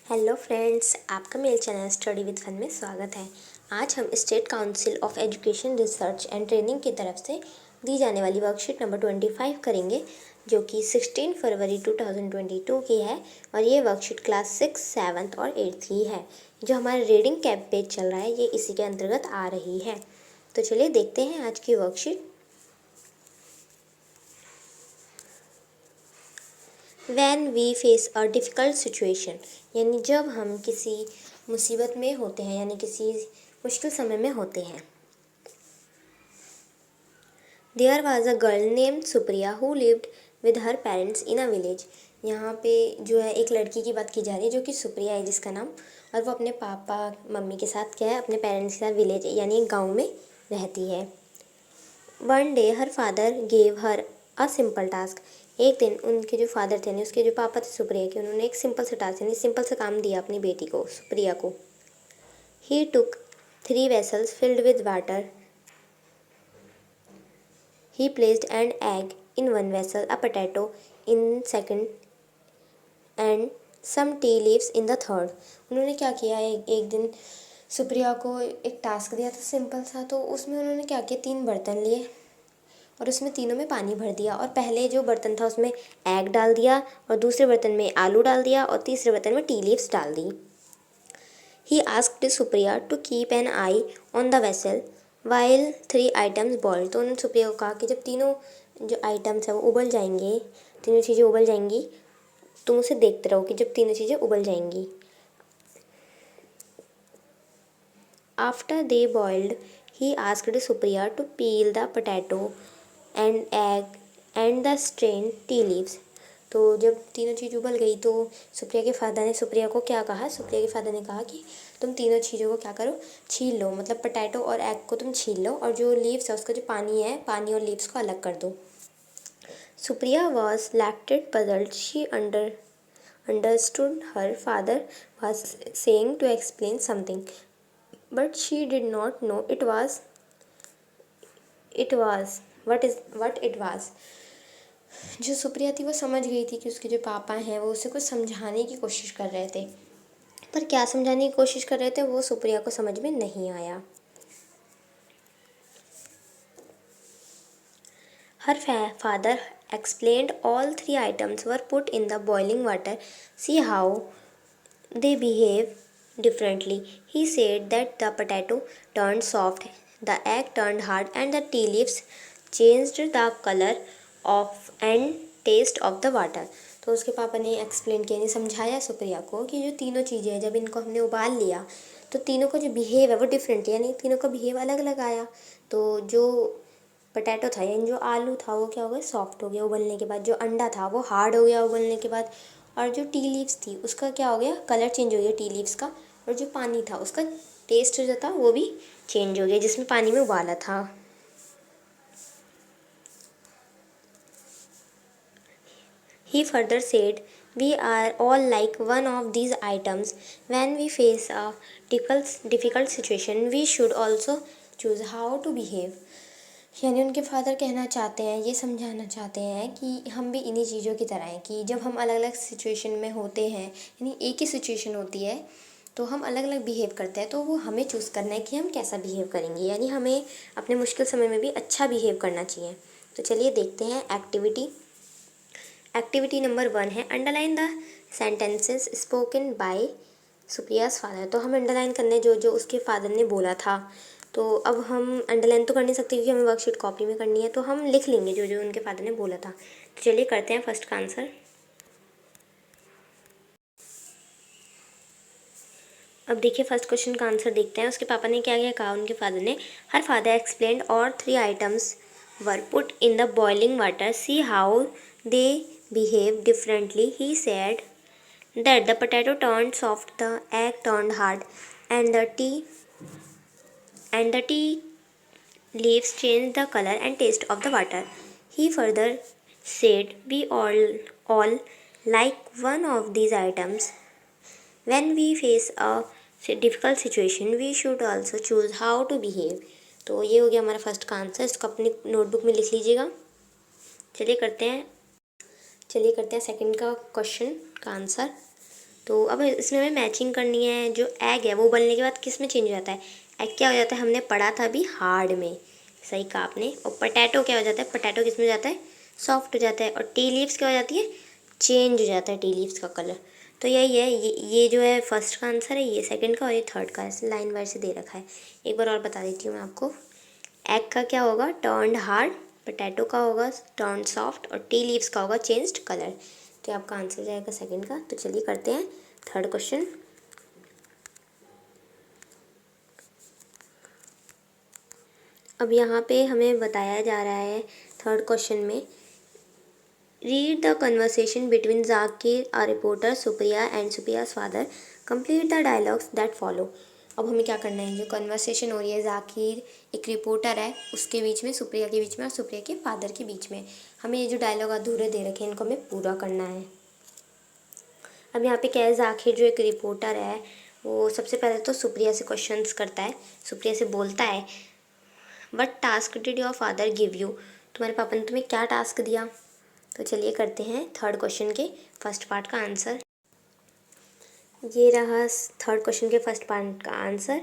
Hello friends, आपका मेरे channel study with fun में स्वागत है। आज हम state council of education research and training की तरफ से दी जाने वाली वर्कशीट नंबर 25 करेंगे, जो कि 16 फरवरी 2022 की है। और ये वर्कशीट क्लास 6, 7 और 8 की है। जो हमारा रीडिंग कैप पेज चल रहा है, ये इसी के अंतर्गत आ रही है। तो चलिए देखते हैं आज की worksheet. When we face a difficult situation, यानी जब हम किसी मुसीबत में होते हैं, यानी किसी मुश्किल समय में होते हैं। There was a girl named Supriya who lived with her parents in a village. यहाँ पे जो है एक लड़की की बात की जा रही है, जो कि सुप्रिया है जिसका नाम, और वो अपने पापा मम्मी के साथ क्या है, अपने पेरेंट्स के साथ विलेज यानी एक गाँव में रहती है। One day her father gave her a simple task. एक दिन उनके जो फादर थे, उसके जो पापा थे सुप्रिया के, उन्होंने एक सिंपल सा टास्क यानी सिंपल सा काम दिया अपनी बेटी को, सुप्रिया को। He took 3 vessels filled with water. He placed an egg in one vessel, a potato in second and some tea leaves in the third. उन्होंने क्या किया, एक दिन सुप्रिया को एक टास्क दिया था सिंपल सा, तो उसमें उन्होंने क्या किया, 3 बर्तन लिए और उसमें तीनों में पानी भर दिया। और पहले जो बर्तन था उसमें एग डाल दिया, और दूसरे बर्तन में आलू डाल दिया, और तीसरे बर्तन में टी लीव्स डाल दी। He asked Supriya to keep an eye on the vessel while 3 items boiled. तो उन्होंने सुप्रिया को कहा कि जब तीनों जो आइटम्स है वो उबल जाएंगे, तीनों चीज़ें उबल जाएंगी, तुम उसे देखते रहो कि जब तीनों चीज़ें उबल जाएंगी। After they boiled he asked Supriya to peel the potato and egg and the strain tea leaves. तो जब तीनों चीज़ उबल गई तो सुप्रिया के फादर ने सुप्रिया को क्या कहा, सुप्रिया के फादर ने कहा कि तुम तीनों चीज़ों को क्या करो, छील लो, मतलब पोटैटो और एग को तुम छील लो, और जो लीव्स है उसका जो पानी है, पानी और लीव्स को अलग कर दो। Supriya was lactated puzzled, she understood her father was saying to explain something, but she did not know what it was. जो सुप्रिया थी वो समझ गई थी कि उसके जो पापा हैं वो उसे कुछ समझाने की कोशिश कर रहे थे, पर क्या समझाने की कोशिश कर रहे थे वो सुप्रिया को समझ में नहीं आया। Her father explained all 3 items were put in the boiling water. See how they behave differently. He said that the potato turned soft, the egg turned hard, and the tea leaves changed the color of and taste of the water. तो उसके पापा ने explain किया, ने समझाया सुप्रिया को कि जो तीनों चीज़ें हैं, जब इनको हमने उबाल लिया तो तीनों का जो बिहेव है वो डिफरेंट, यानी तीनों का बिहेव अलग अलग आया। तो जो पोटैटो था यानी जो आलू था वो क्या हो गया, सॉफ्ट हो गया उबलने के बाद। जो अंडा था वो हार्ड हो गया उबलने के बाद। और जो टी लीव्स थी उसका क्या हो गया, कलर चेंज हो गया टी लीव्स का। और जो पानी था उसका टेस्ट जो था वो भी चेंज हो गया, जिसमें पानी में उबाला था। He further said, we are all like one of these items. When we face a difficult situation, we should also choose how to behave. यानी उनके फादर कहना चाहते हैं, ये समझाना चाहते हैं कि हम भी इन्हीं चीज़ों की तरह हैं कि जब हम अलग अलग सिचुएशन में होते हैं, यानी एक ही सिचुएशन होती है तो हम अलग अलग बिहेव करते हैं, तो वो हमें चूज़ करना है कि हम कैसा बिहेव करेंगे, यानी हमें अपने मुश्किल समय में भी अच्छा बिहेव करना चाहिए। तो चलिए देखते हैं एक्टिविटी। एक्टिविटी नंबर 1 है underline the sentences spoken by Supriya's father. तो हम अंडरलाइन करने जो जो उसके फादर ने बोला था। तो अब हम अंडरलाइन तो कर नहीं सकते क्योंकि हमें वर्कशीट कॉपी में करनी है, तो हम लिख लेंगे जो जो उनके फादर ने बोला था। तो चलिए करते हैं फर्स्ट का आंसर। अब देखिए फर्स्ट क्वेश्चन का आंसर देखते हैं। उसके पापा ने क्या क्या कहा, उनके फादर ने, हर फादर एक्सप्लेन्ड और 3 items were put in the boiling water, see how they behave differently. He said that the potato turned soft, the egg turned hard, and the tea leaves changed the color and taste of the water. He further said, we all like one of these items. When we face a difficult situation, we should also choose how to behave. तो ये हो गया हमारा first का answer. इसको अपनी notebook में लिख लीजिएगा। चलिए करते हैं सेकंड का क्वेश्चन का आंसर। तो अब इसमें हमें मैचिंग करनी है। जो एग है वो उबलने के बाद किस में चेंज हो जाता है? एग क्या हो जाता है? हमने पढ़ा था अभी हार्ड में, सही कहा आपने। और पोटैटो क्या हो जाता है? पोटैटो किस में हो जाता है? सॉफ्ट हो जाता है। और टी लीव्स क्या हो जाती है? चेंज हो जाता है टी लीव्स का कलर। तो यही है, ये जो है फर्स्ट का आंसर है, ये सेकंड का और ये थर्ड का। ऐसे लाइन वाइज से दे रखा है। एक बार और बता देती हूँ मैं आपको। एग का क्या होगा? Turned hard. पोटैटो का होगा टर्न्ड सॉफ्ट। और टी लीव्स का होगा चेंज्ड कलर। तो आपका आंसर जाएगा सेकंड का। तो चलिए करते हैं थर्ड क्वेश्चन। अब यहाँ पे हमें बताया जा रहा है थर्ड क्वेश्चन में, read the conversation between Zakir a reporter Supriya and Supriya's father, complete the dialogues that follow. अब हमें क्या करना है? जो कन्वर्सेशन हो रही है, जाकिर एक रिपोर्टर है उसके बीच में, सुप्रिया के बीच में और सुप्रिया के फादर के बीच में, हमें ये जो डायलॉग अधूरे दे रखे हैं इनको हमें पूरा करना है। अब यहाँ पे क्या है, जाकिर जो एक रिपोर्टर है वो सबसे पहले तो सुप्रिया से क्वेश्चंस करता है, सुप्रिया से बोलता है, what task did your father give you, तुम्हारे पापा ने तुम्हें क्या टास्क दिया। तो चलिए करते हैं थर्ड क्वेश्चन के फर्स्ट पार्ट का आंसर। ये रहा थर्ड क्वेश्चन के फर्स्ट पार्ट का आंसर।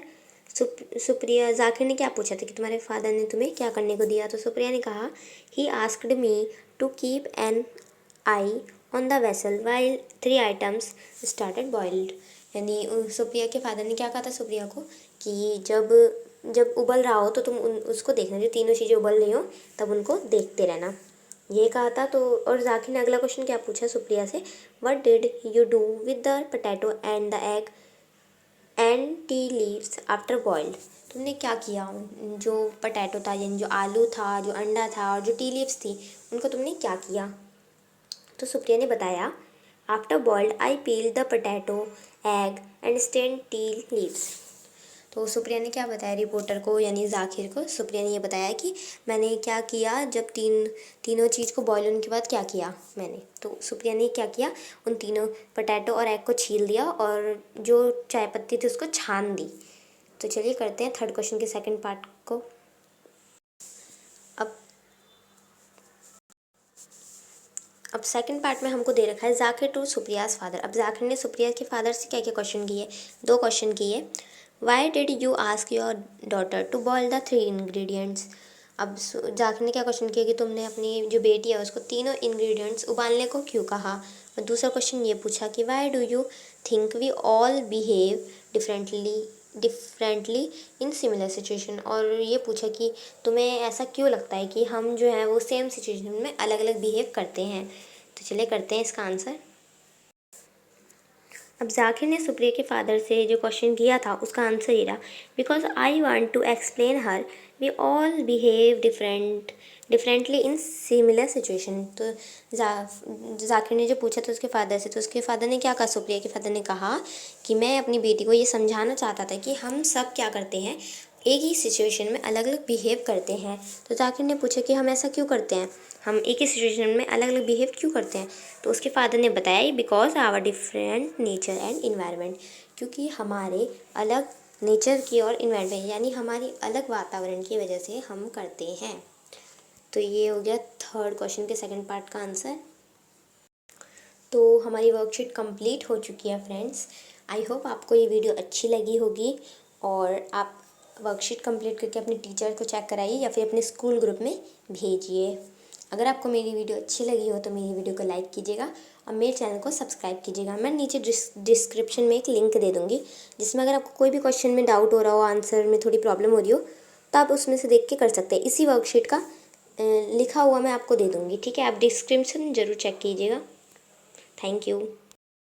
सुप्रिया, जाकिर ने क्या पूछा था कि तुम्हारे फादर ने तुम्हें क्या करने को दिया। तो सुप्रिया ने कहा, he asked me to keep an eye on the vessel while 3 items started boiled. यानी सुप्रिया के फादर ने क्या कहा था सुप्रिया को कि जब जब उबल रहा हो तो तुम उसको देखना, जो तीनों चीज़ें उबल रही हो तब उनको देखते रहना, ये कहा था। तो और जाकिर ने अगला क्वेश्चन क्या पूछा सुप्रिया से, what did you do with the potato and the egg and tea leaves after boiled. तुमने क्या किया? जो पोटैटो था यानी जो आलू था, जो अंडा था और जो टी लीव्स थी उनको तुमने क्या किया। तो सुप्रिया ने बताया, after boiled I peel the potato egg and stain tea leaves. तो सुप्रिया ने क्या बताया रिपोर्टर को यानी जाकिर को? सुप्रिया ने ये बताया कि मैंने क्या किया जब तीनों चीज़ को बॉईल होने के बाद क्या किया मैंने। तो सुप्रिया ने क्या किया, उन तीनों पोटैटो और एग को छील दिया और जो चाय पत्ती थी उसको छान दी। तो चलिए करते हैं थर्ड क्वेश्चन के सेकंड पार्ट को। अब सेकंड पार्ट में हमको दे रखा है जाकिर टू सुप्रियाज फादर। अब जाकिर ने सुप्रिया के फादर से क्या क्या क्वेश्चन किए? 2 क्वेश्चन किए। Why did you ask your daughter to boil the 3 ingredients. अब जाकिर ने क्या क्वेश्चन किया कि तुमने अपनी जो बेटी है उसको तीनों इंग्रेडिएंट्स उबालने को क्यों कहा। और दूसरा क्वेश्चन ये पूछा कि why do you think we all behave differently in similar situation. और ये पूछा कि तुम्हें ऐसा क्यों लगता है कि हम जो है वो सेम सिचुएशन में अलग अलग बिहेव करते हैं। तो चलिए करते हैं इसका आंसर। अब जाकिर ने सुप्रिया के फादर से जो क्वेश्चन किया था उसका आंसर ये रहा, because I want to explain her we all behave differently in similar situation. तो जाकिर ने जो पूछा था उसके फादर से, तो उसके फादर ने क्या कहा, सुप्रिया के फादर ने कहा कि मैं अपनी बेटी को ये समझाना चाहता था कि हम सब क्या करते हैं, एक ही सिचुएशन में अलग अलग बिहेव करते हैं। तो जाकिर ने पूछा कि हम ऐसा क्यों करते हैं, हम एक ही सिचुएशन में अलग अलग बिहेव क्यों करते हैं। तो उसके फादर ने बताया, because our different nature and environment, क्योंकि हमारे अलग नेचर की और इन्वायरमेंट यानी हमारी अलग वातावरण की वजह से हम करते हैं। तो ये हो गया थर्ड क्वेश्चन के सेकंड पार्ट का आंसर। तो हमारी वर्कशीट कंप्लीट हो चुकी है फ्रेंड्स। आई होप आपको ये वीडियो अच्छी लगी होगी और आप वर्कशीट कंप्लीट करके अपने टीचर को चेक कराइए या फिर अपने स्कूल ग्रुप में भेजिए। अगर आपको मेरी वीडियो अच्छी लगी हो तो मेरी वीडियो को लाइक कीजिएगा और मेरे चैनल को सब्सक्राइब कीजिएगा। मैं नीचे डिस्क्रिप्शन में एक लिंक दे दूँगी जिसमें अगर आपको कोई भी क्वेश्चन में डाउट हो रहा हो, आंसर में थोड़ी प्रॉब्लम हो रही हो तो आप उसमें से देख के कर सकते हैं। इसी वर्कशीट का लिखा हुआ मैं आपको दे दूँगी, ठीक है। आप डिस्क्रिप्शन ज़रूर चेक कीजिएगा। Thank you.